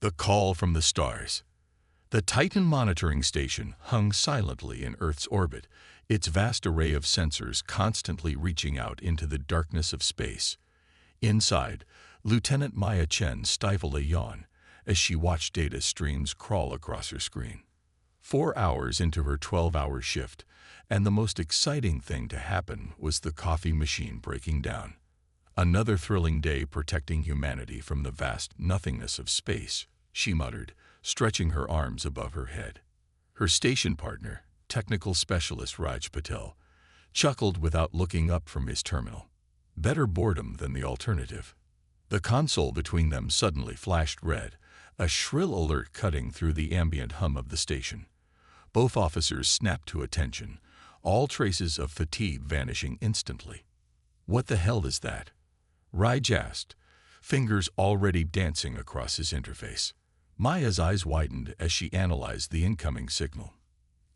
The call from the stars. The Titan monitoring station hung silently in Earth's orbit, its vast array of sensors constantly reaching out into the darkness of space. Inside, Lieutenant Maya Chen stifled a yawn as she watched data streams crawl across her screen. 4 hours into her 12-hour shift, and the most exciting thing to happen was the coffee machine breaking down. Another thrilling day protecting humanity from the vast nothingness of space, she muttered, stretching her arms above her head. Her station partner, technical specialist Raj Patel, chuckled without looking up from his terminal. Better boredom than the alternative. The console between them suddenly flashed red, a shrill alert cutting through the ambient hum of the station. Both officers snapped to attention, all traces of fatigue vanishing instantly. "What the hell is that?" Raj asked, fingers already dancing across his interface. Maya's eyes widened as she analyzed the incoming signal.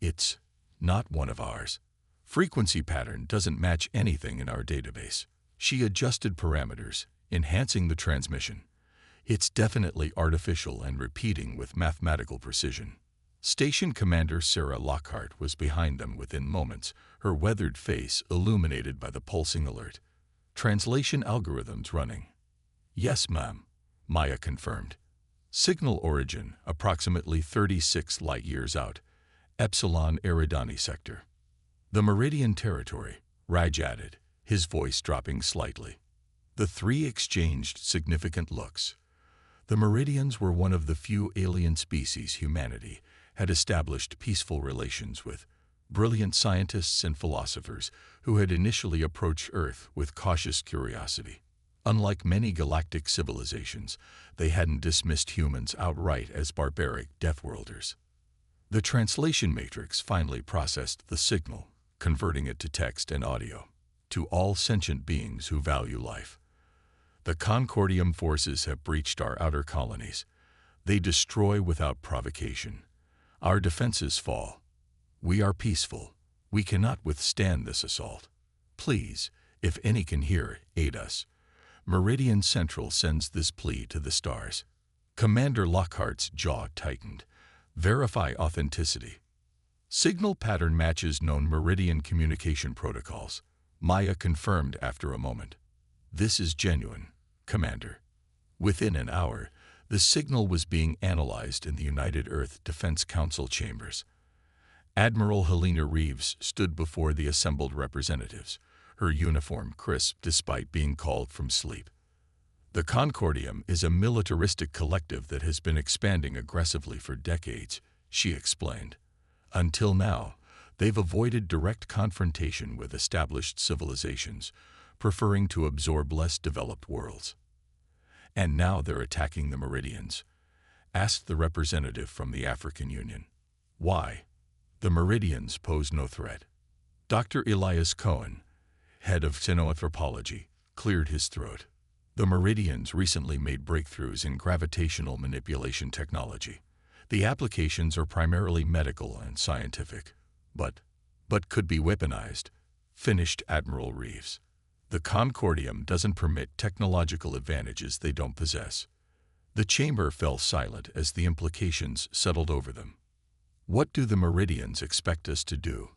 "It's not one of ours. Frequency pattern doesn't match anything in our database." She adjusted parameters, enhancing the transmission. "It's definitely artificial and repeating with mathematical precision." Station Commander Sarah Lockhart was behind them within moments, her weathered face illuminated by the pulsing alert. "Translation algorithms running." "Yes, ma'am," Maya confirmed. "Signal origin approximately 36 light-years out, Epsilon Eridani sector." "The Meridian territory," Raj added, his voice dropping slightly. The three exchanged significant looks. The Meridians were one of the few alien species humanity had established peaceful relations with, brilliant scientists and philosophers who had initially approached Earth with cautious curiosity. Unlike many galactic civilizations, they hadn't dismissed humans outright as barbaric deathworlders. The translation matrix finally processed the signal, converting it to text and audio. "To all sentient beings who value life. The Concordium forces have breached our outer colonies. They destroy without provocation. Our defenses fall. We are peaceful. We cannot withstand this assault. Please, if any can hear, aid us. Meridian Central sends this plea to the stars." Commander Lockhart's jaw tightened. "Verify authenticity." "Signal pattern matches known Meridian communication protocols," Maya confirmed after a moment. "This is genuine, Commander." Within an hour, the signal was being analyzed in the United Earth Defense Council chambers. Admiral Helena Reeves stood before the assembled representatives, her uniform crisp despite being called from sleep. "The Concordium is a militaristic collective that has been expanding aggressively for decades," she explained. "Until now, they've avoided direct confrontation with established civilizations, preferring to absorb less developed worlds. And now they're attacking the Meridians," asked the representative from the African Union. "Why?" "The Meridians pose no threat." Dr. Elias Cohen, head of xenoanthropology, cleared his throat. "The Meridians recently made breakthroughs in gravitational manipulation technology. The applications are primarily medical and scientific, but could be weaponized," finished Admiral Reeves. "The Concordium doesn't permit technological advantages they don't possess." The chamber fell silent as the implications settled over them. "What do the Meridians expect us to do?"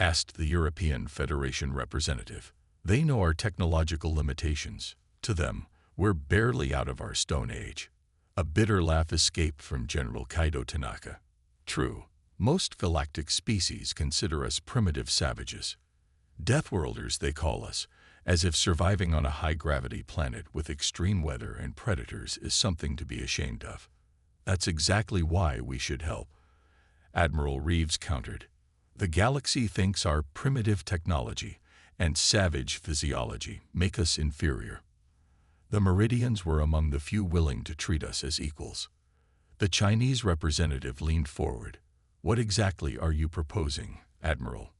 asked the European Federation representative. "They know our technological limitations. To them, we're barely out of our Stone Age." A bitter laugh escaped from General Kaido Tanaka. "True, most galactic species consider us primitive savages. Deathworlders, they call us, as if surviving on a high-gravity planet with extreme weather and predators is something to be ashamed of. That's exactly why we should help," Admiral Reeves countered. "The galaxy thinks our primitive technology and savage physiology make us inferior. The Meridians were among the few willing to treat us as equals." The Chinese representative leaned forward. "What exactly are you proposing, Admiral?"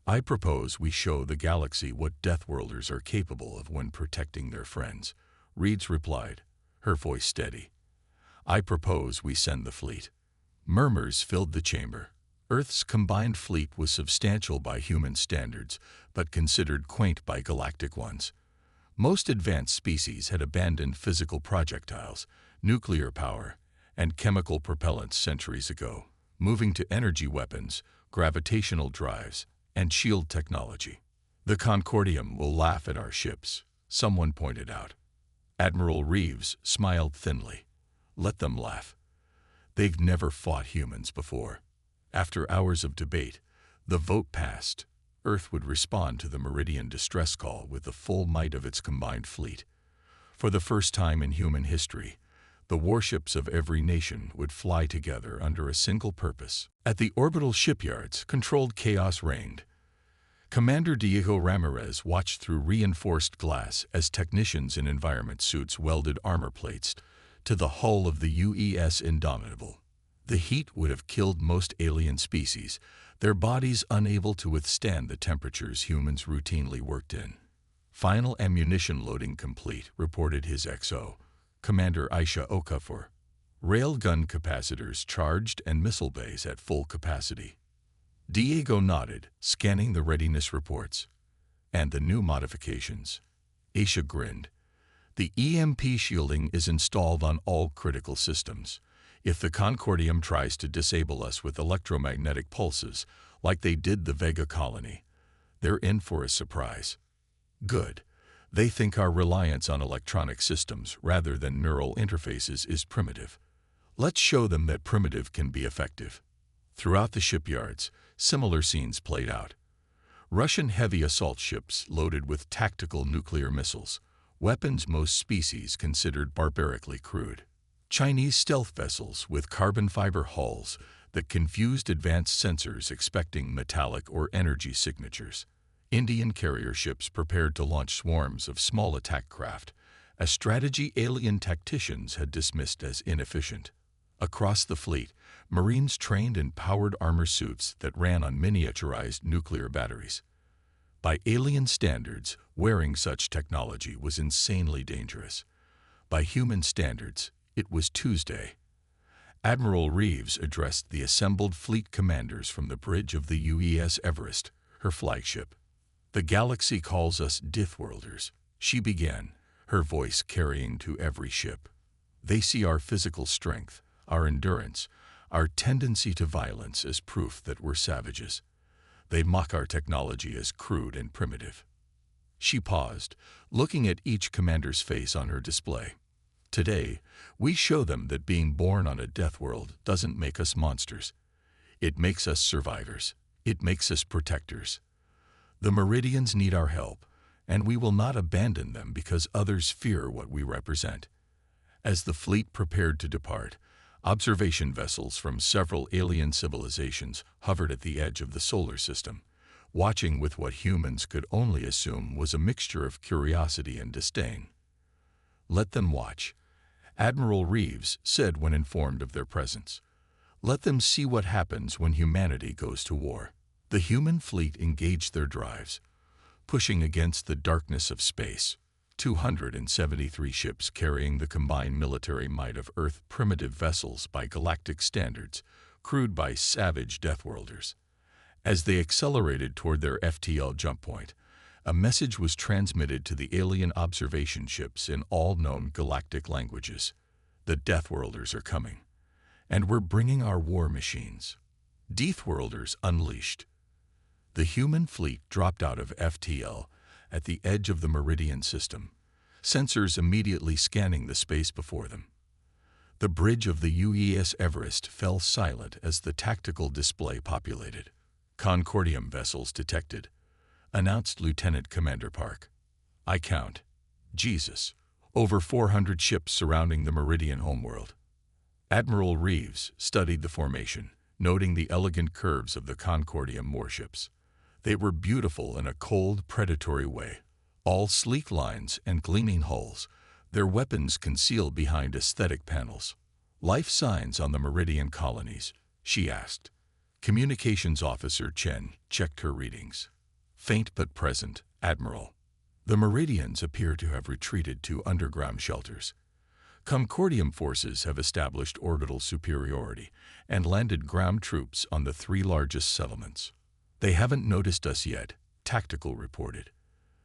"I propose we show the galaxy what Deathworlders are capable of when protecting their friends," Reeves replied, her voice steady. "I propose we send the fleet." Murmurs filled the chamber. Earth's combined fleet was substantial by human standards, but considered quaint by galactic ones. Most advanced species had abandoned physical projectiles, nuclear power, and chemical propellants centuries ago, moving to energy weapons, gravitational drives, and shield technology. The Concordium will laugh at our ships, someone pointed out. Admiral Reeves smiled thinly. Let them laugh. They've never fought humans before. After hours of debate, the vote passed. Earth would respond to the Meridian distress call with the full might of its combined fleet. For the first time in human history, the warships of every nation would fly together under a single purpose. At the orbital shipyards, controlled chaos reigned. Commander Diego Ramirez watched through reinforced glass as technicians in environment suits welded armor plates to the hull of the UES Indomitable. The heat would have killed most alien species, their bodies unable to withstand the temperatures humans routinely worked in. Final ammunition loading complete, reported his XO, Commander Aisha Okafor. Railgun capacitors charged and missile bays at full capacity. Diego nodded, scanning the readiness reports. And the new modifications. Aisha grinned. The EMP shielding is installed on all critical systems. If the Concordium tries to disable us with electromagnetic pulses, like they did the Vega colony, they're in for a surprise. Good. They think our reliance on electronic systems rather than neural interfaces is primitive. Let's show them that primitive can be effective. Throughout the shipyards, similar scenes played out. Russian heavy assault ships loaded with tactical nuclear missiles, weapons most species considered barbarically crude. Chinese stealth vessels with carbon fiber hulls that confused advanced sensors expecting metallic or energy signatures. Indian carrier ships prepared to launch swarms of small attack craft, a strategy alien tacticians had dismissed as inefficient. Across the fleet, Marines trained in powered armor suits that ran on miniaturized nuclear batteries. By alien standards, wearing such technology was insanely dangerous. By human standards, it was Tuesday. Admiral Reeves addressed the assembled fleet commanders from the bridge of the UES Everest, her flagship. The galaxy calls us Dithworlders, she began, her voice carrying to every ship. They see our physical strength, our endurance, our tendency to violence as proof that we're savages. They mock our technology as crude and primitive. She paused, looking at each commander's face on her display. Today, we show them that being born on a death world doesn't make us monsters. It makes us survivors. It makes us protectors. The Meridians need our help, and we will not abandon them because others fear what we represent. As the fleet prepared to depart, observation vessels from several alien civilizations hovered at the edge of the solar system, watching with what humans could only assume was a mixture of curiosity and disdain. Let them watch, Admiral Reeves said when informed of their presence. Let them see what happens when humanity goes to war. The human fleet engaged their drives, pushing against the darkness of space. 273 ships carrying the combined military might of Earth, primitive vessels by galactic standards, crewed by savage deathworlders. As they accelerated toward their FTL jump point, a message was transmitted to the alien observation ships in all known galactic languages. The deathworlders are coming, and we're bringing our war machines. Deathworlders unleashed. The human fleet dropped out of FTL at the edge of the Meridian system, sensors immediately scanning the space before them. The bridge of the UES Everest fell silent as the tactical display populated. Concordium vessels detected, announced Lieutenant Commander Park. I count. Jesus. Over 400 ships surrounding the Meridian homeworld. Admiral Reeves studied the formation, noting the elegant curves of the Concordium warships. They were beautiful in a cold, predatory way, all sleek lines and gleaming hulls, their weapons concealed behind aesthetic panels. Life signs on the Meridian colonies, she asked. Communications Officer Chen checked her readings. Faint but present, Admiral. The Meridians appear to have retreated to underground shelters. Concordium forces have established orbital superiority and landed ground troops on the 3 largest settlements. They haven't noticed us yet, Tactical reported.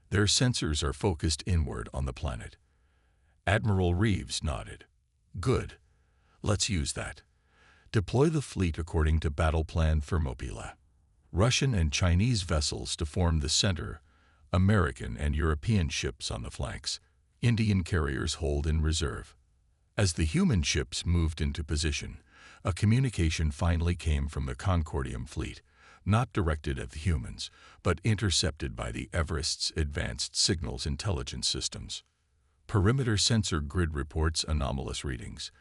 Their sensors are focused inward on the planet. Admiral Reeves nodded. Good. Let's use that. Deploy the fleet according to Battle Plan Thermopylae. Russian and Chinese vessels to form the center, American and European ships on the flanks, Indian carriers hold in reserve. As the human ships moved into position, a communication finally came from the Concordium fleet, not directed at the humans, but intercepted by the Everest's advanced signals intelligence systems. Perimeter sensor grid reports anomalous readings.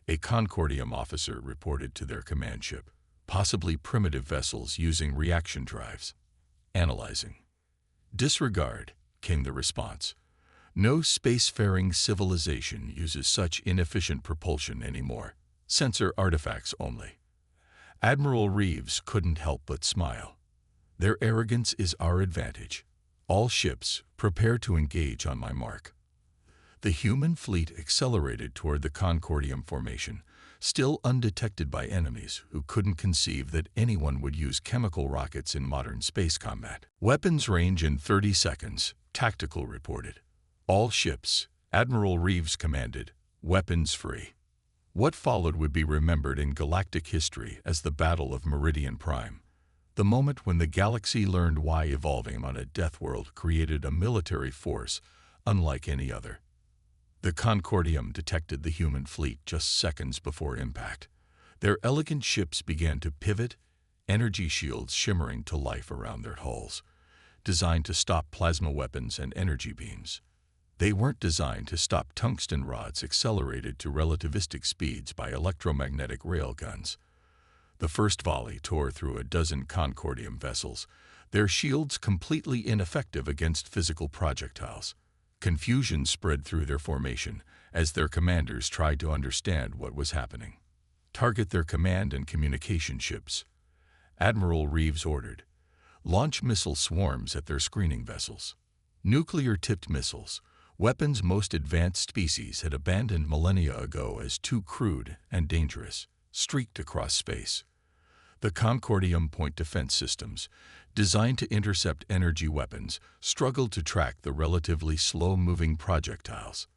A Concordium officer reported to their command ship, possibly primitive vessels using reaction drives. Analyzing. Disregard, came the response. No spacefaring civilization uses such inefficient propulsion anymore. Sensor artifacts only. Admiral Reeves couldn't help but smile. Their arrogance is our advantage. All ships, prepare to engage on my mark. The human fleet accelerated toward the Concordium formation, still undetected by enemies who couldn't conceive that anyone would use chemical rockets in modern space combat. Weapons range in 30 seconds, Tactical reported. All ships, Admiral Reeves commanded, weapons free. What followed would be remembered in galactic history as the Battle of Meridian Prime, the moment when the galaxy learned why evolving on a death world created a military force unlike any other. The Concordium detected the human fleet just seconds before impact. Their elegant ships began to pivot, energy shields shimmering to life around their hulls, designed to stop plasma weapons and energy beams. They weren't designed to stop tungsten rods accelerated to relativistic speeds by electromagnetic railguns. The first volley tore through a dozen Concordium vessels, their shields completely ineffective against physical projectiles. Confusion spread through their formation as their commanders tried to understand what was happening. Target their command and communication ships. Admiral Reeves ordered. Launch missile swarms at their screening vessels. Nuclear-tipped missiles, weapons most advanced species had abandoned millennia ago as too crude and dangerous, streaked across space. The Concordium point defense systems, designed to intercept energy weapons, struggled to track the relatively slow-moving projectiles.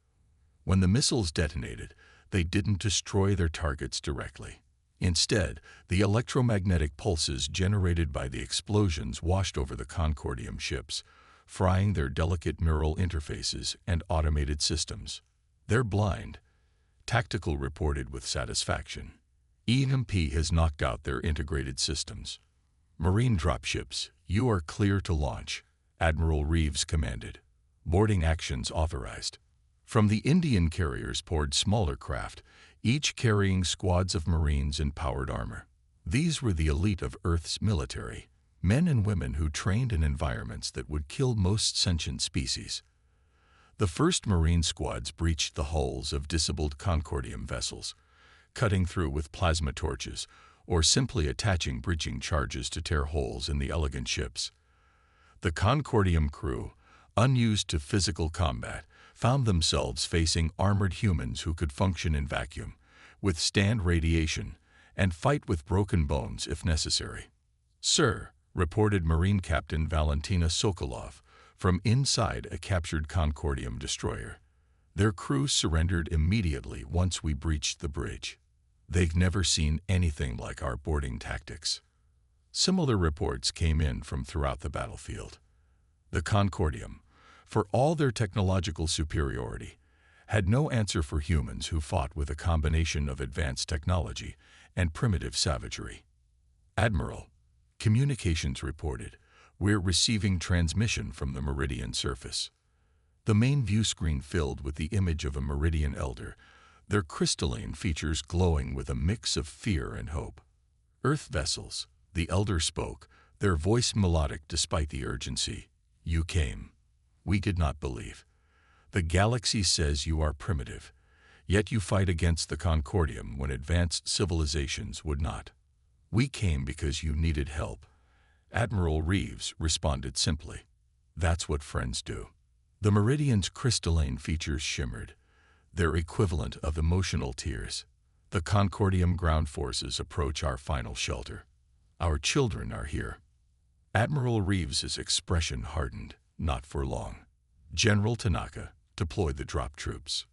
When the missiles detonated, they didn't destroy their targets directly. Instead, the electromagnetic pulses generated by the explosions washed over the Concordium ships, frying their delicate neural interfaces and automated systems. They're blind, Tactical reported with satisfaction. EMP has knocked out their integrated systems. Marine dropships, you are clear to launch, Admiral Reeves commanded. Boarding actions authorized. From the Indian carriers poured smaller craft, each carrying squads of Marines in powered armor. These were the elite of Earth's military, men and women who trained in environments that would kill most sentient species. The first Marine squads breached the hulls of disabled Concordium vessels, cutting through with plasma torches or simply attaching breaching charges to tear holes in the elegant ships. The Concordium crew, unused to physical combat, found themselves facing armored humans who could function in vacuum, withstand radiation, and fight with broken bones if necessary. "Sir," reported Marine Captain Valentina Sokolov from inside a captured Concordium destroyer. "Their crew surrendered immediately once we breached the bridge. They've never seen anything like our boarding tactics." Similar reports came in from throughout the battlefield. The Concordium, for all their technological superiority, had no answer for humans who fought with a combination of advanced technology and primitive savagery. "Admiral," communications reported, "we're receiving transmission from the Meridian surface." The main view screen filled with the image of a Meridian elder, their crystalline features glowing with a mix of fear and hope. "Earth vessels," the elder spoke, their voice melodic despite the urgency. "You came. We did not believe. The galaxy says you are primitive, yet you fight against the Concordium when advanced civilizations would not. We came because you needed help." Admiral Reeves responded simply. "That's what friends do." The Meridian's crystalline features shimmered, their equivalent of emotional tears. "The Concordium ground forces approach our final shelter. Our children are here." Admiral Reeves's expression hardened, not for long. General Tanaka deployed the drop troops.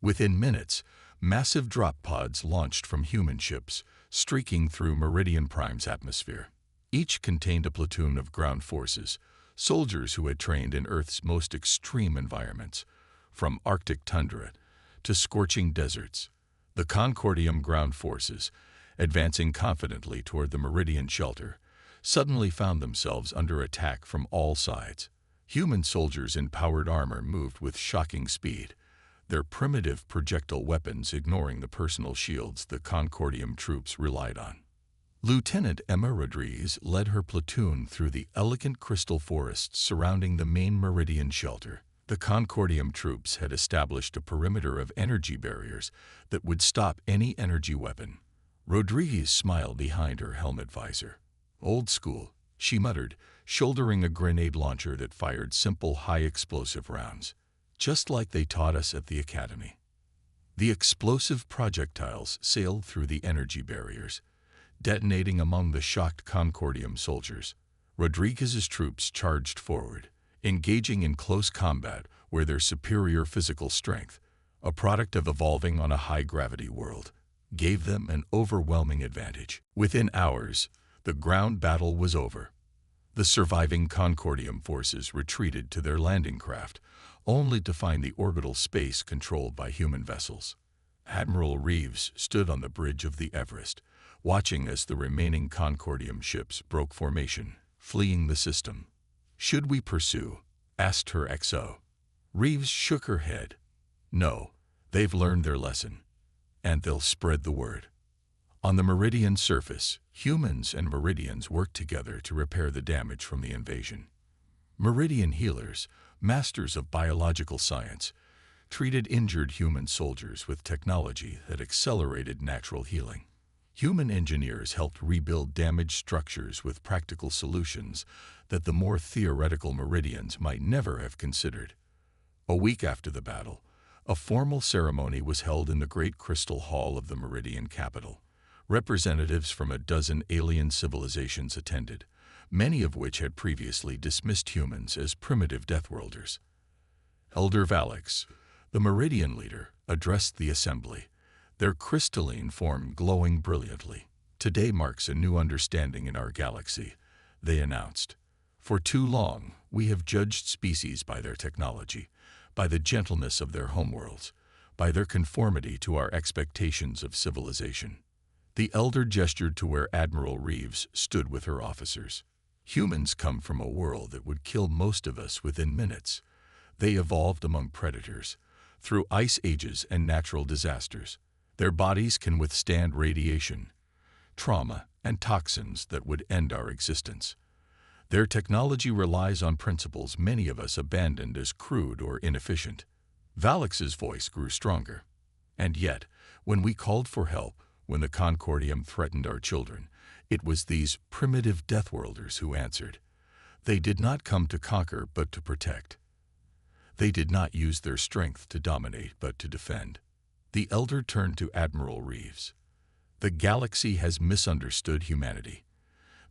Within minutes, Massive drop pods launched from human ships, streaking through Meridian Prime's atmosphere. Each contained a platoon of ground forces, soldiers who had trained in Earth's most extreme environments, from Arctic tundra to scorching deserts. The Concordium ground forces, advancing confidently toward the Meridian shelter, suddenly found themselves under attack from all sides. Human soldiers in powered armor moved with shocking speed, their primitive projectile weapons ignoring the personal shields the Concordium troops relied on. Lieutenant Emma Rodriguez led her platoon through the elegant crystal forests surrounding the main Meridian shelter. The Concordium troops had established a perimeter of energy barriers that would stop any energy weapon. Rodriguez smiled behind her helmet visor. "Old school," she muttered, shouldering a grenade launcher that fired simple high-explosive rounds, just like they taught us at the academy. The explosive projectiles sailed through the energy barriers, detonating among the shocked Concordium soldiers. Rodriguez's troops charged forward, engaging in close combat where their superior physical strength, a product of evolving on a high-gravity world, gave them an overwhelming advantage. Within hours, the ground battle was over. The surviving Concordium forces retreated to their landing craft, only to find the orbital space controlled by human vessels. Admiral Reeves stood on the bridge of the Everest, watching as the remaining Concordium ships broke formation, fleeing the system. "Should we pursue?" asked her XO. Reeves shook her head. "No, they've learned their lesson, and they'll spread the word." On the Meridian surface, humans and Meridians worked together to repair the damage from the invasion. Meridian healers, masters of biological science, treated injured human soldiers with technology that accelerated natural healing. Human engineers helped rebuild damaged structures with practical solutions that the more theoretical Meridians might never have considered. A week after the battle, a formal ceremony was held in the Great Crystal Hall of the Meridian capital. Representatives from a dozen alien civilizations attended, many of which had previously dismissed humans as primitive Deathworlders. Elder Valix, the Meridian leader, addressed the assembly, their crystalline form glowing brilliantly. "Today marks a new understanding in our galaxy," they announced. "For too long, we have judged species by their technology, by the gentleness of their homeworlds, by their conformity to our expectations of civilization." The elder gestured to where Admiral Reeves stood with her officers. "Humans come from a world that would kill most of us within minutes. They evolved among predators, through ice ages and natural disasters. Their bodies can withstand radiation, trauma, and toxins that would end our existence. Their technology relies on principles many of us abandoned as crude or inefficient." Valix's voice grew stronger. "And yet, when we called for help, when the Concordium threatened our children, it was these primitive Deathworlders who answered. They did not come to conquer but to protect. They did not use their strength to dominate but to defend." The elder turned to Admiral Reeves. "The galaxy has misunderstood humanity.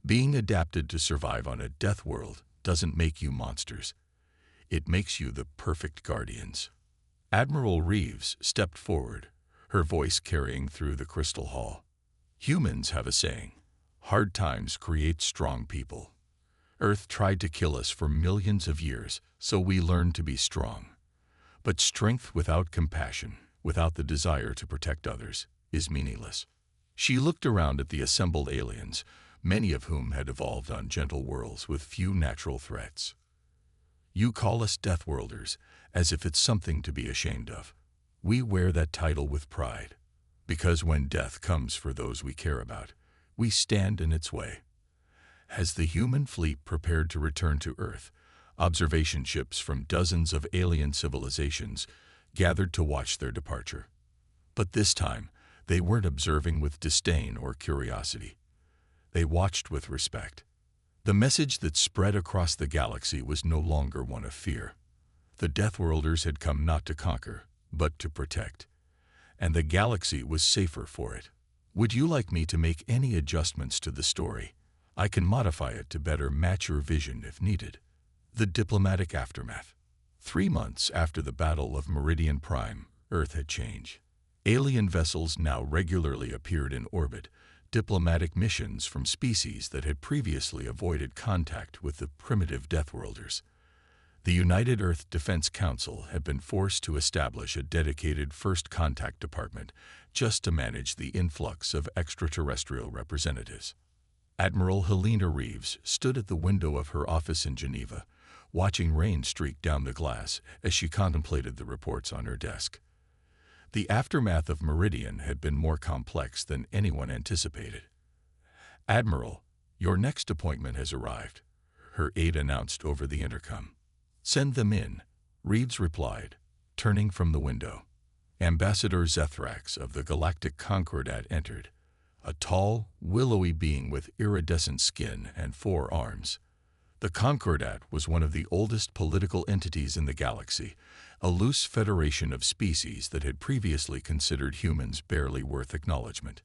Being adapted to survive on a death world doesn't make you monsters. It makes you the perfect guardians." Admiral Reeves stepped forward, her voice carrying through the crystal hall. "Humans have a saying, 'Hard times create strong people.' Earth tried to kill us for millions of years, so we learned to be strong. But strength without compassion, without the desire to protect others, is meaningless." She looked around at the assembled aliens, many of whom had evolved on gentle worlds with few natural threats. "You call us Deathworlders, as if it's something to be ashamed of. We wear that title with pride, because when death comes for those we care about, we stand in its way." As the human fleet prepared to return to Earth, observation ships from dozens of alien civilizations gathered to watch their departure. But this time, they weren't observing with disdain or curiosity. They watched with respect. The message that spread across the galaxy was no longer one of fear. The Deathworlders had come not to conquer, but to protect. And the galaxy was safer for it. "Would you like me to make any adjustments to the story? I can modify it to better match your vision if needed." The diplomatic aftermath. 3 months after the Battle of Meridian Prime, Earth had changed. Alien vessels now regularly appeared in orbit, diplomatic missions from species that had previously avoided contact with the primitive Deathworlders. The United Earth Defense Council had been forced to establish a dedicated First Contact Department just to manage the influx of extraterrestrial representatives. Admiral Helena Reeves stood at the window of her office in Geneva, watching rain streak down the glass as she contemplated the reports on her desk. The aftermath of Meridian had been more complex than anyone anticipated. "Admiral, your next appointment has arrived," her aide announced over the intercom. "Send them in," Reeves replied, turning from the window. Ambassador Zethrax of the Galactic Concordat entered, a tall, willowy being with iridescent skin and 4 arms. The Concordat was one of the oldest political entities in the galaxy, a loose federation of species that had previously considered humans barely worth acknowledgement.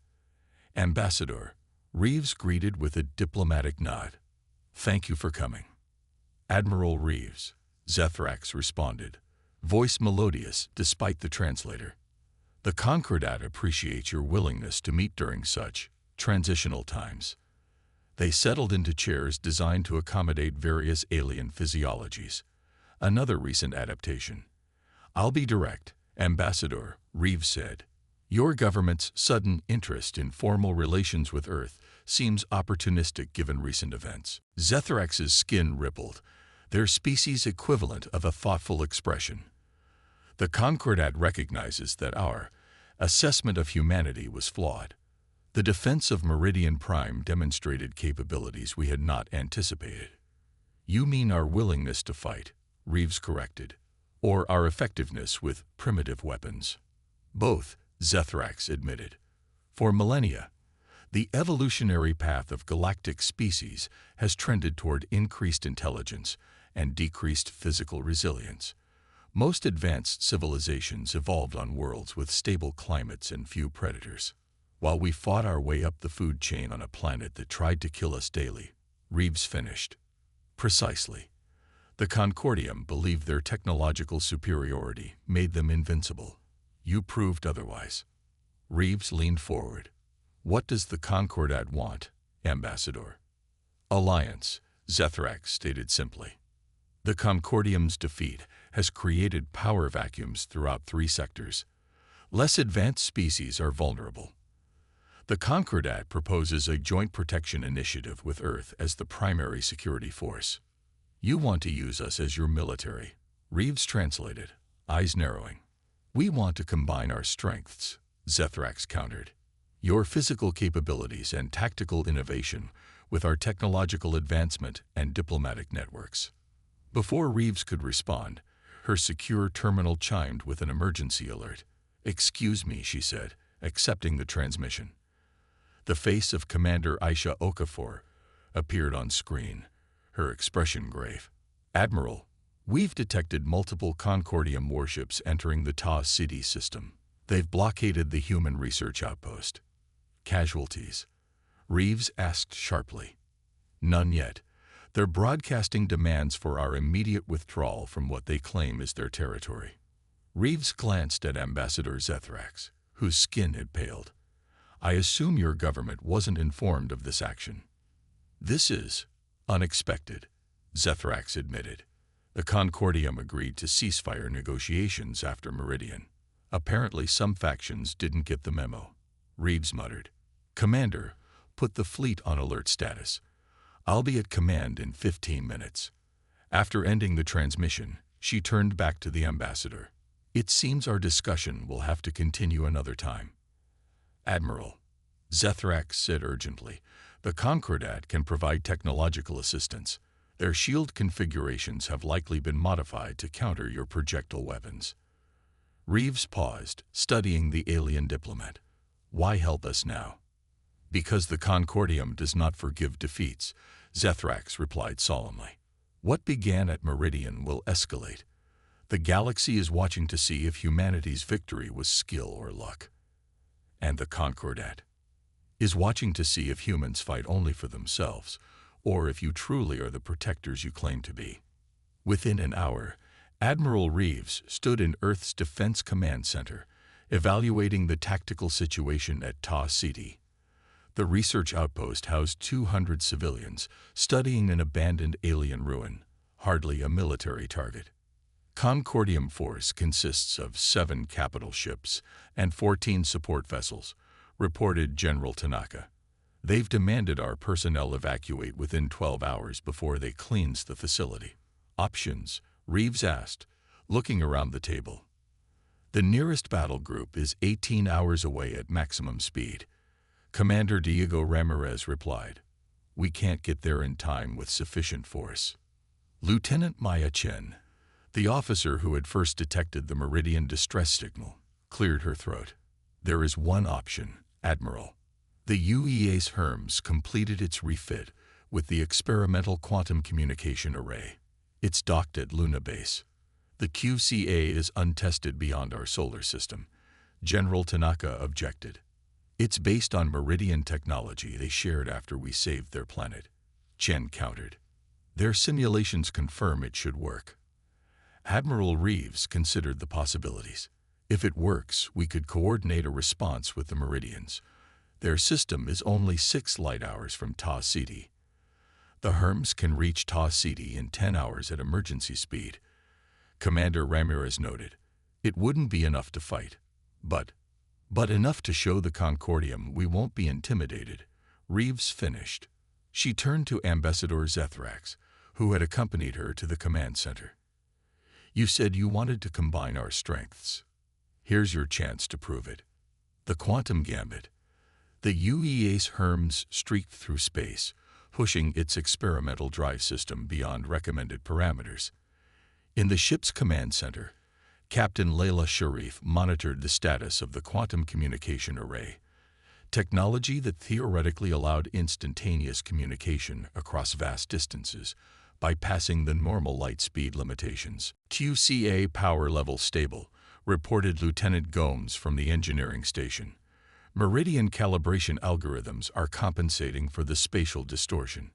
"Ambassador," Reeves greeted with a diplomatic nod. "Thank you for coming." "Admiral Reeves," Zethrax responded, voice melodious despite the translator. "The Concordat appreciates your willingness to meet during such transitional times." They settled into chairs designed to accommodate various alien physiologies. Another recent adaptation. "I'll be direct," Ambassador Reeves said. "Your government's sudden interest in formal relations with Earth seems opportunistic given recent events." Zethrax's skin rippled, their species equivalent of a thoughtful expression. "The Concordat recognizes that our assessment of humanity was flawed. The defense of Meridian Prime demonstrated capabilities we had not anticipated." "You mean our willingness to fight," Reeves corrected, "or our effectiveness with primitive weapons?" "Both," Zethrax admitted. "For millennia, the evolutionary path of galactic species has trended toward increased intelligence and decreased physical resilience. Most advanced civilizations evolved on worlds with stable climates and few predators, while we fought our way up the food chain on a planet that tried to kill us daily," Reeves finished. "Precisely. The Concordium believed their technological superiority made them invincible. You proved otherwise." Reeves leaned forward. "What does the Concordat want, Ambassador?" "Alliance," Zethrax stated simply. "The Concordium's defeat has created power vacuums throughout 3 sectors. Less advanced species are vulnerable. The Concordat proposes a joint protection initiative with Earth as the primary security force. You want to use us as your military," Reeves translated, eyes narrowing. "We want to combine our strengths," Zethrax countered. "Your physical capabilities and tactical innovation with our technological advancement and diplomatic networks." Before Reeves could respond, her secure terminal chimed with an emergency alert. "Excuse me," she said, accepting the transmission. The face of Commander Aisha Okafor appeared on screen, her expression grave. "Admiral, we've detected multiple Concordium warships entering the Ta City system. They've blockaded the human research outpost." "Casualties?" Reeves asked sharply. "None yet. They're broadcasting demands for our immediate withdrawal from what they claim is their territory." Reeves glanced at Ambassador Zethrax, whose skin had paled. "I assume your government wasn't informed of this action." "This is unexpected," Zethrax admitted. "The Concordium agreed to ceasefire negotiations after Meridian. Apparently some factions didn't get the memo," Reeves muttered. "Commander, put the fleet on alert status. I'll be at command in 15 minutes. After ending the transmission, she turned back to the ambassador. "It seems our discussion will have to continue another time." "Admiral," Zethrax said urgently, "the Concordat can provide technological assistance. Their shield configurations have likely been modified to counter your projectile weapons." Reeves paused, studying the alien diplomat. "Why help us now?" "Because the Concordium does not forgive defeats," Zethrax replied solemnly. "What began at Meridian will escalate. The galaxy is watching to see if humanity's victory was skill or luck. And the Concordat is watching to see if humans fight only for themselves, or if you truly are the protectors you claim to be." Within an hour, Admiral Reeves stood in Earth's Defense Command Center, evaluating the tactical situation at Ta City. The research outpost housed 200 civilians studying an abandoned alien ruin, hardly a military target. Concordium Force consists of 7 capital ships and 14 support vessels, reported General Tanaka. They've demanded our personnel evacuate within 12 hours before they cleanse the facility. Options? Reeves asked, looking around the table. The nearest battle group is 18 hours away at maximum speed. Commander Diego Ramirez replied, "We can't get there in time with sufficient force." Lieutenant Maya Chen, the officer who had first detected the Meridian distress signal, cleared her throat. "There is one option, Admiral." The UEA's Hermes completed its refit with the experimental quantum communication array. It's docked at Luna Base. The QCA is untested beyond our solar system. General Tanaka objected. It's based on Meridian technology they shared after we saved their planet. Chen countered. Their simulations confirm it should work. Admiral Reeves considered the possibilities. If it works, we could coordinate a response with the Meridians. Their system is only 6 light hours from Ta City. The Hermes can reach Ta City in 10 hours at emergency speed. Commander Ramirez noted. It wouldn't be enough to fight, but enough to show the Concordium we won't be intimidated. Reeves finished. She turned to Ambassador Zethrax, who had accompanied her to the command center. "You said you wanted to combine our strengths. Here's your chance to prove it." The quantum gambit. The UEA's Hermes streaked through space, pushing its experimental drive system beyond recommended parameters. In the ship's command center, Captain Layla Sharif monitored the status of the quantum communication array, technology that theoretically allowed instantaneous communication across vast distances, bypassing the normal light speed limitations. QCA power level stable, reported Lieutenant Gomes from the engineering station. Meridian calibration algorithms are compensating for the spatial distortion.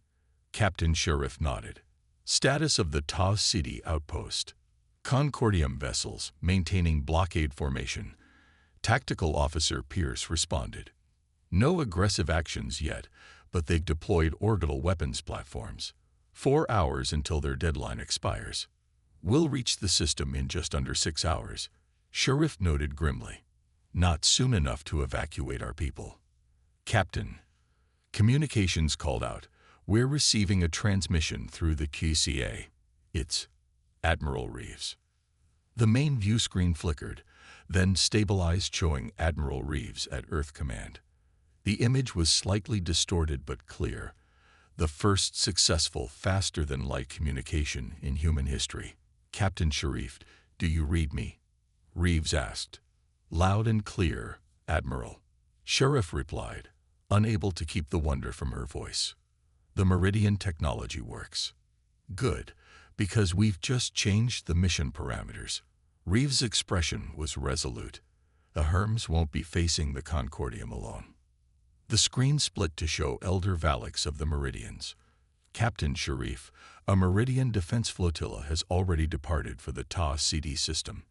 Captain Sharif nodded. Status of the Ta City outpost. Concordium vessels maintaining blockade formation. Tactical Officer Pierce responded. No aggressive actions yet, but they've deployed orbital weapons platforms. 4 hours until their deadline expires. We'll reach the system in just under 6 hours, Sharif noted grimly. Not soon enough to evacuate our people. Captain. Communications called out. We're receiving a transmission through the QCA. It's Admiral Reeves. The main view screen flickered, then stabilized, showing Admiral Reeves at Earth Command. The image was slightly distorted but clear. The first successful, faster-than-light communication in human history. Captain Sharif, do you read me? Reeves asked. Loud and clear, Admiral. Sharif replied, unable to keep the wonder from her voice. The Meridian technology works. Good, because we've just changed the mission parameters. Reeves' expression was resolute. The Hermes won't be facing the Concordium alone. The screen split to show Elder Valix of the Meridians. Captain Sharif, a Meridian defense flotilla has already departed for the Ta City system.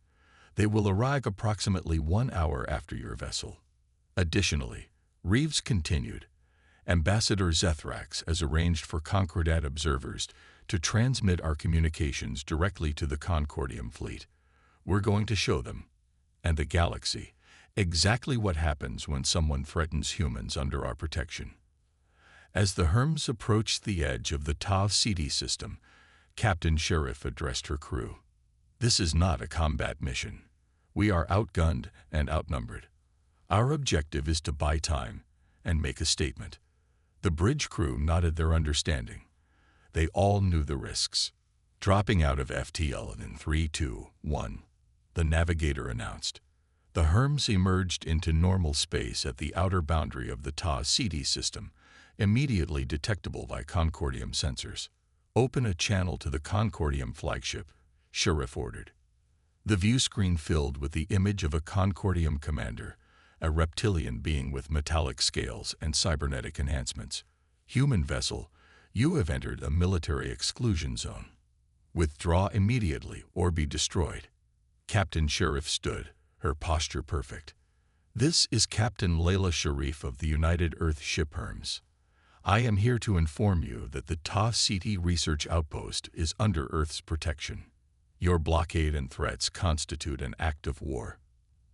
They will arrive approximately 1 hour after your vessel. Additionally, Reeves continued, Ambassador Zethrax has arranged for Concordat observers to transmit our communications directly to the Concordium fleet. We're going to show them, and the galaxy, exactly what happens when someone threatens humans under our protection. As the Hermes approached the edge of the Ta City system, Captain Sharif addressed her crew. This is not a combat mission. We are outgunned and outnumbered. Our objective is to buy time and make a statement. The bridge crew nodded their understanding. They all knew the risks. Dropping out of FTL in 3, 2, 1, the navigator announced. The Hermes emerged into normal space at the outer boundary of the Ta City system, immediately detectable by Concordium sensors. Open a channel to the Concordium flagship, Sharif ordered. The view screen filled with the image of a Concordium commander, a reptilian being with metallic scales and cybernetic enhancements. Human vessel, you have entered a military exclusion zone. Withdraw immediately or be destroyed. Captain Sharif stood, her posture perfect. "This is Captain Layla Sharif of the United Earth Ship Hermes. I am here to inform you that the Ta City Research Outpost is under Earth's protection. Your blockade and threats constitute an act of war."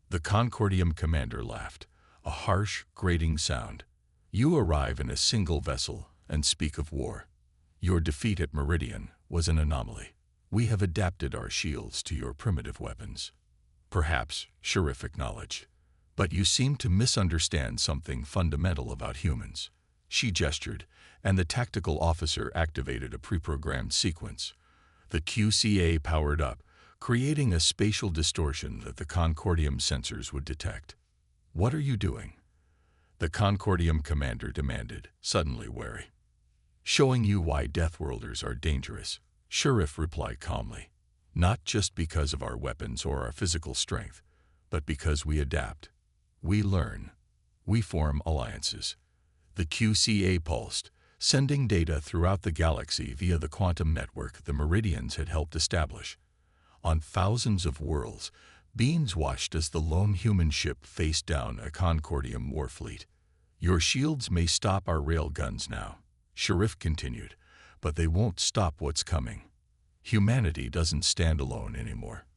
The Concordium commander laughed, a harsh, grating sound. "You arrive in a single vessel and speak of war. Your defeat at Meridian was an anomaly. We have adapted our shields to your primitive weapons." "Perhaps," Sharif acknowledged, "but you seem to misunderstand something fundamental about humans." She gestured, and the tactical officer activated a pre-programmed sequence. The QCA powered up, creating a spatial distortion that the Concordium sensors would detect. "What are you doing?" the Concordium commander demanded, suddenly wary. "Showing you why Deathworlders are dangerous," Sharif replied calmly. "Not just because of our weapons or our physical strength, but because we adapt. We learn. We form alliances." The QCA pulsed, sending data throughout the galaxy via the quantum network the Meridians had helped establish. On thousands of worlds, beings watched as the lone human ship faced down a Concordium warfleet. "Your shields may stop our railguns now," Sharif continued, "but they won't stop what's coming. Humanity doesn't stand alone anymore."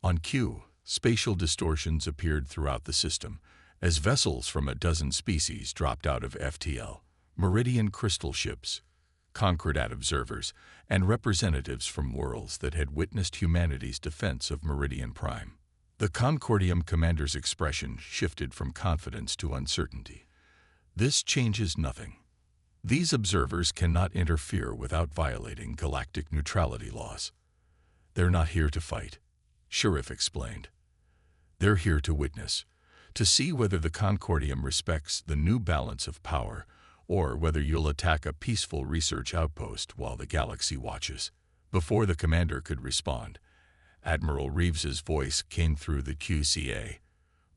On cue, spatial distortions appeared throughout the system, as vessels from a dozen species dropped out of FTL, Meridian crystal ships, Concordat observers, and representatives from worlds that had witnessed humanity's defense of Meridian Prime. The Concordium commander's expression shifted from confidence to uncertainty. "This changes nothing. These observers cannot interfere without violating galactic neutrality laws. They're not here to fight," Sharif explained. "They're here to witness, to see whether the Concordium respects the new balance of power, or whether you'll attack a peaceful research outpost while the galaxy watches." Before the commander could respond, Admiral Reeves's voice came through the QCA,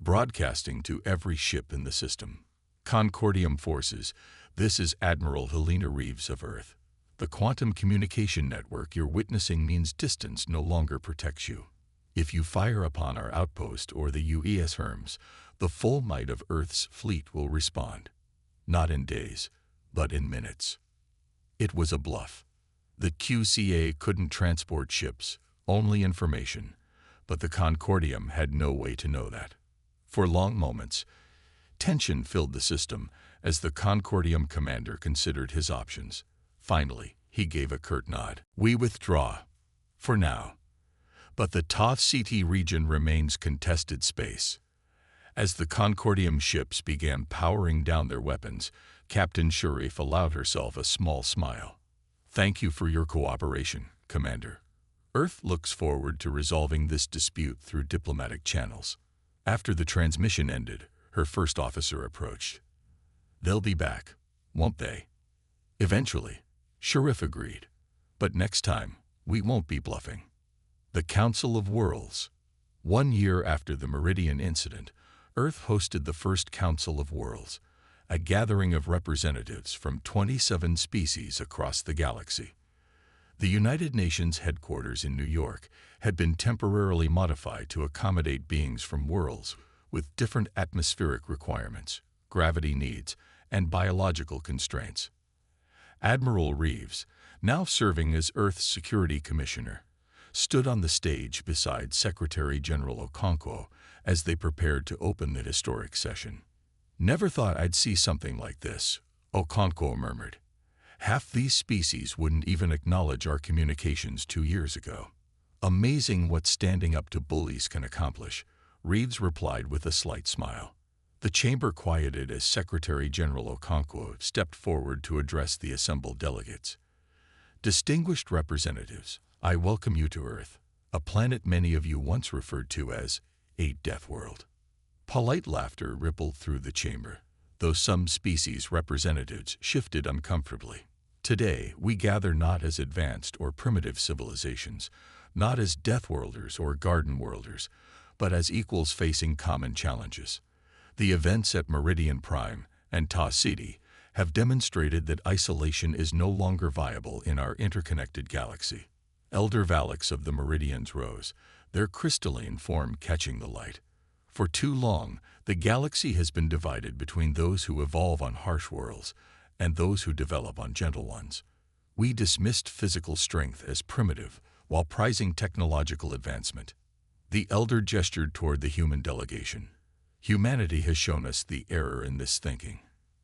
broadcasting to every ship in the system. "Concordium forces, this is Admiral Helena Reeves of Earth. The quantum communication network you're witnessing means distance no longer protects you. If you fire upon our outpost or the UES Hermes, the full might of Earth's fleet will respond. Not in days, but in minutes." It was a bluff. The QCA couldn't transport ships, only information, but the Concordium had no way to know that. For long moments, tension filled the system as the Concordium commander considered his options. Finally, he gave a curt nod. "We withdraw. For now. But the Ta City region remains contested space." As the Concordium ships began powering down their weapons, Captain Sharif allowed herself a small smile. "Thank you for your cooperation, Commander. Earth looks forward to resolving this dispute through diplomatic channels." After the transmission ended, her first officer approached. "They'll be back, won't they?" "Eventually," Sharif agreed. "But next time, we won't be bluffing." The Council of Worlds. 1 year after the Meridian incident, Earth hosted the first Council of Worlds, a gathering of representatives from 27 species across the galaxy. The United Nations headquarters in New York had been temporarily modified to accommodate beings from worlds with different atmospheric requirements, gravity needs, and biological constraints. Admiral Reeves, now serving as Earth's Security Commissioner, stood on the stage beside Secretary General Okonkwo as they prepared to open the historic session. "Never thought I'd see something like this," Okonkwo murmured. "Half these species wouldn't even acknowledge our communications 2 years ago." "Amazing what standing up to bullies can accomplish," Reeves replied with a slight smile. The chamber quieted as Secretary General Okonkwo stepped forward to address the assembled delegates. "Distinguished representatives, I welcome you to Earth, a planet many of you once referred to as a death world." Polite laughter rippled through the chamber, though some species representatives shifted uncomfortably. "Today, we gather not as advanced or primitive civilizations, not as deathworlders or garden-worlders, but as equals facing common challenges. The events at Meridian Prime and Ta City have demonstrated that isolation is no longer viable in our interconnected galaxy." Elder Valix of the Meridians rose, their crystalline form catching the light. For too long, the galaxy has been divided between those who evolve on harsh worlds and those who develop on gentle ones. We dismissed physical strength as primitive while prizing technological advancement. The elder gestured toward the human delegation. Humanity has shown us the error in this thinking.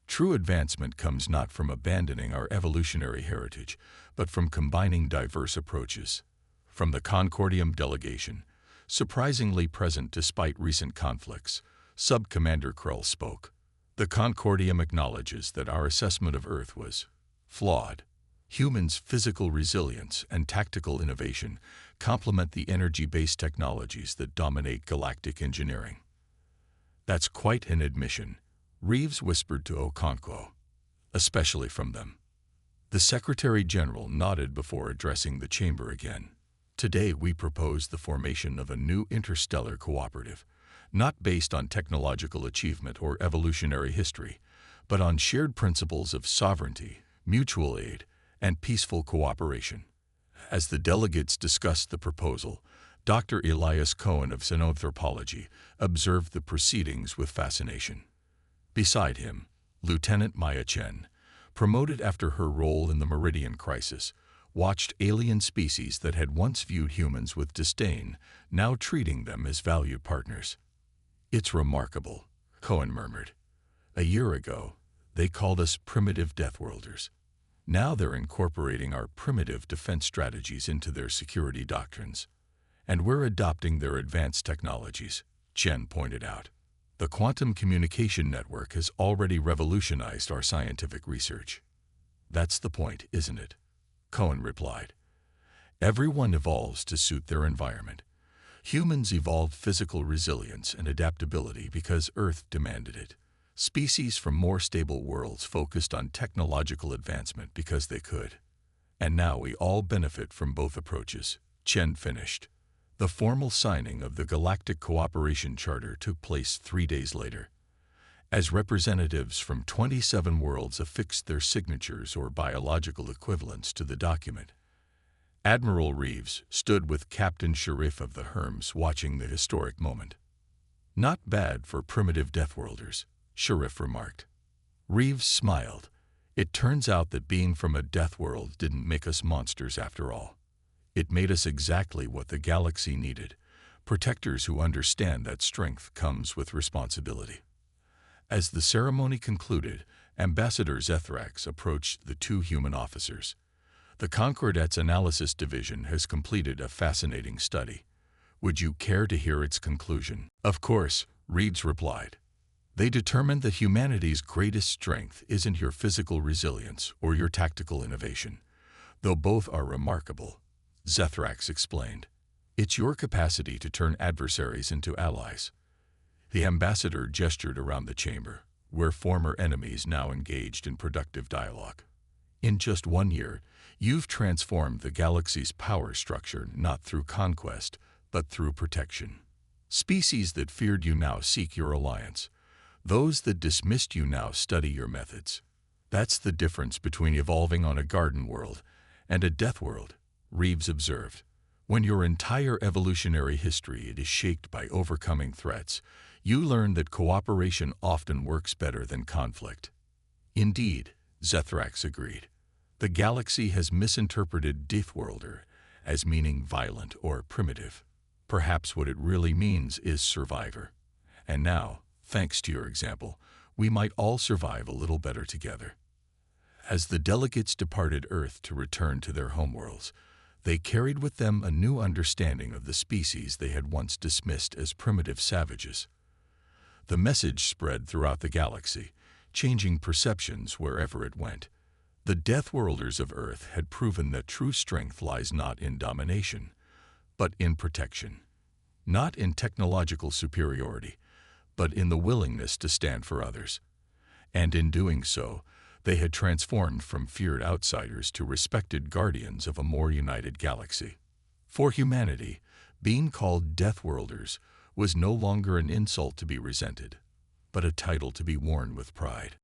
True advancement comes not from abandoning our evolutionary heritage, but from combining diverse approaches. From the Concordium delegation, surprisingly present despite recent conflicts, Sub-Commander Krull spoke. The Concordium acknowledges that our assessment of Earth was flawed. Humans' physical resilience and tactical innovation complement the energy-based technologies that dominate galactic engineering. That's quite an admission, Reeves whispered to Okonkwo, especially from them. The Secretary-General nodded before addressing the chamber again. Today we propose the formation of a new interstellar cooperative, not based on technological achievement or evolutionary history, but on shared principles of sovereignty, mutual aid, and peaceful cooperation. As the delegates discussed the proposal, Dr. Elias Cohen of Xenanthropology observed the proceedings with fascination. Beside him, Lieutenant Maya Chen, promoted after her role in the Meridian Crisis, watched alien species that had once viewed humans with disdain, now treating them as valued partners. "It's remarkable," Cohen murmured. "A year ago, they called us primitive deathworlders. Now they're incorporating our primitive defense strategies into their security doctrines. And we're adopting their advanced technologies," Chen pointed out. "The quantum communication network has already revolutionized our scientific research." "That's the point, isn't it?" Cohen replied. "Everyone evolves to suit their environment. Humans evolved physical resilience and adaptability because Earth demanded it. Species from more stable worlds focused on technological advancement because they could. And now we all benefit from both approaches," Chen finished. The formal signing of the Galactic Cooperation Charter took place 3 days later. As representatives from 27 worlds affixed their signatures or biological equivalents to the document, Admiral Reeves stood with Captain Sharif of the Herms watching the historic moment. "Not bad for primitive deathworlders," Sharif remarked. Reeves smiled. "It turns out that being from a death world didn't make us monsters after all. It made us exactly what the galaxy needed, protectors who understand that strength comes with responsibility." As the ceremony concluded, Ambassador Zethrax approached the 2 human officers. "The Concordats Analysis Division has completed a fascinating study. Would you care to hear its conclusion?" "Of course," Reeves replied. "They determined that humanity's greatest strength isn't your physical resilience or your tactical innovation, though both are remarkable," Zethrax explained. "It's your capacity to turn adversaries into allies." The ambassador gestured around the chamber, where former enemies now engaged in productive dialogue. "In just 1 year, you've transformed the galaxy's power structure not through conquest, but through protection. Species that feared you now seek your alliance. Those that dismissed you now study your methods. That's the difference between evolving on a garden world and a death world," Reeves observed. "When your entire evolutionary history is shaped by overcoming threats, you learn that cooperation often works better than conflict." "Indeed," Zethrax agreed. "The galaxy has misinterpreted deathworlder as meaning violent or primitive. Perhaps what it really means is survivor. And now, thanks to your example, we might all survive a little better together." As the delegates departed Earth to return to their homeworlds, they carried with them a new understanding of the species they had once dismissed as primitive savages. The message spread throughout the galaxy, changing perceptions wherever it went. The deathworlders of Earth had proven that true strength lies not in domination, but in protection. Not in technological superiority, but in the willingness to stand for others. And in doing so, they had transformed from feared outsiders to respected guardians of a more united galaxy. For humanity, being called deathworlders was no longer an insult to be resented, but a title to be worn with pride.